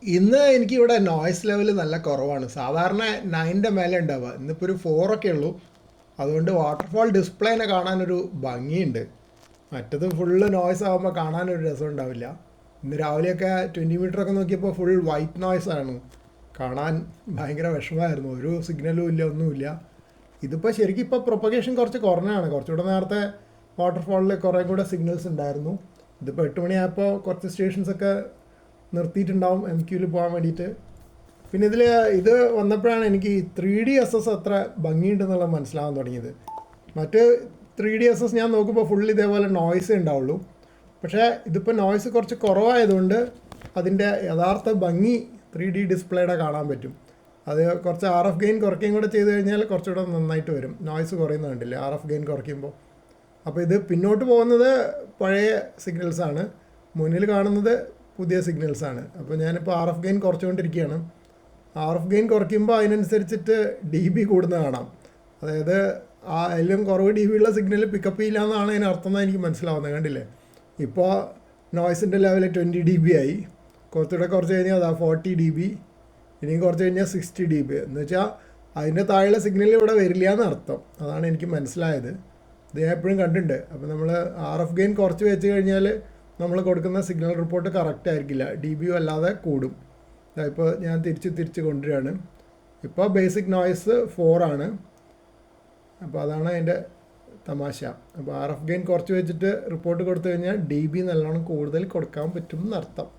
ഇന്ന് എനിക്കിവിടെ noise level നല്ല കുറവാണ്. സാധാരണ 9ൻ്റെ മേലെ ഉണ്ടാവുക. ഇന്നിപ്പോൾ ഒരു 4 ഒക്കെ ഉള്ളൂ. അതുകൊണ്ട് വാട്ടർഫാൾ ഡിസ്പ്ലേനെ കാണാനൊരു ഭംഗിയുണ്ട്. മറ്റത് ഫുള്ള് നോയ്സ് ആകുമ്പോൾ കാണാനൊരു രസം ഉണ്ടാവില്ല. ഇന്ന് രാവിലെയൊക്കെ 20 മീറ്ററൊക്കെ നോക്കിയപ്പോൾ ഫുൾ വൈറ്റ് നോയ്സ് ആണ്. കാണാൻ ഭയങ്കര വിഷമമായിരുന്നു. ഒരു സിഗ്നലും ഇല്ല, ഒന്നുമില്ല. ഇതിപ്പോൾ ശരിക്കും ഇപ്പോൾ പ്രൊപ്പഗേഷൻ കുറച്ച് കുറഞ്ഞാണ്. കുറച്ചുകൂടെ നേരത്തെ വാട്ടർഫാളിൽ കുറേ കൂടെ സിഗ്നൽസ് ഉണ്ടായിരുന്നു. ഇതിപ്പോൾ 8 മണിയായപ്പോൾ കുറച്ച് സ്റ്റേഷൻസൊക്കെ നിർത്തിയിട്ടുണ്ടാവും എം ക്യൂവിൽ പോകാൻ വേണ്ടിയിട്ട്. പിന്നെ ഇത് വന്നപ്പോഴാണ് എനിക്ക് 3D SS അത്ര ഭംഗിയുണ്ടെന്നുള്ളത് മനസ്സിലാകാൻ തുടങ്ങിയത്. മറ്റ് 3D SS ഞാൻ നോക്കുമ്പോൾ ഫുൾ ഇതേപോലെ നോയ്സേ ഉണ്ടാവുള്ളൂ. പക്ഷേ ഇതിപ്പോൾ നോയ്സ് കുറച്ച് കുറവായതുകൊണ്ട് അതിൻ്റെ യഥാർത്ഥ ഭംഗി 3D ഡിസ്പ്ലേയുടെ കാണാൻ പറ്റും. അത് കുറച്ച് RF ഗെയിൻ കുറയ്ക്കുകയും കൂടെ ചെയ്ത് കഴിഞ്ഞാൽ കുറച്ചുകൂടെ നന്നായിട്ട് വരും. നോയ്സ് കുറയുന്നത് കണ്ടില്ലേ RF ഗെയിൻ കുറയ്ക്കുമ്പോൾ. അപ്പോൾ ഇത് പിന്നോട്ട് പോകുന്നത് പഴയ സിഗ്നൽസാണ്, മുന്നിൽ കാണുന്നത് പുതിയ സിഗ്നൽസാണ്. അപ്പോൾ ഞാനിപ്പോൾ RF ഗെയിൻ കുറച്ചുകൊണ്ടിരിക്കുകയാണ്. RF ഗെയിൻ കുറയ്ക്കുമ്പോൾ അതിനനുസരിച്ചിട്ട് DB കൂടുന്നത് കാണാം. അതായത് അതിലും കുറവ് DB ഉള്ള സിഗ്നൽ പിക്കപ്പ് ചെയ്യില്ല എന്നാണ് അതിനർത്ഥം എന്നാണ് എനിക്ക് മനസ്സിലാവുന്നത്. കണ്ടില്ലേ, ഇപ്പോൾ നോയ്സിൻ്റെ ലെവൽ 20 dB ആയി. കുറച്ച് കഴിഞ്ഞാൽ അതാ 40 dB, ഇനിയും കുറച്ച് കഴിഞ്ഞാൽ 60 dB. എന്ന് വെച്ചാൽ അതിൻ്റെ താഴെയുള്ള സിഗ്നൽ ഇവിടെ വരില്ല എന്നർത്ഥം. അതാണ് എനിക്ക് മനസ്സിലായത്. ഇത് ഞാൻ എപ്പോഴും കണ്ടിട്ടുണ്ട്. അപ്പോൾ നമ്മൾ RF ഗെയിൻ കുറച്ച് വെച്ച് കഴിഞ്ഞാൽ നമ്മൾ കൊടുക്കുന്ന സിഗ്നൽ റിപ്പോർട്ട് കറക്റ്റ് ആയിരിക്കില്ല, DB അല്ലാതെ കൂടും. ഇപ്പോൾ ഞാൻ തിരിച്ച് കൊണ്ടുവരികയാണ്. ഇപ്പോൾ ബേസിക് നോയ്സ് 4 ആണ്. അപ്പോൾ അതാണ് അതിൻ്റെ തമാശ. അപ്പോൾ RF ഗെയിൻ കുറച്ച് വെച്ചിട്ട് റിപ്പോർട്ട് കൊടുത്തു കഴിഞ്ഞാൽ DB നല്ലോണം കൂടുതൽ കൊടുക്കാൻ പറ്റും എന്നർത്ഥം.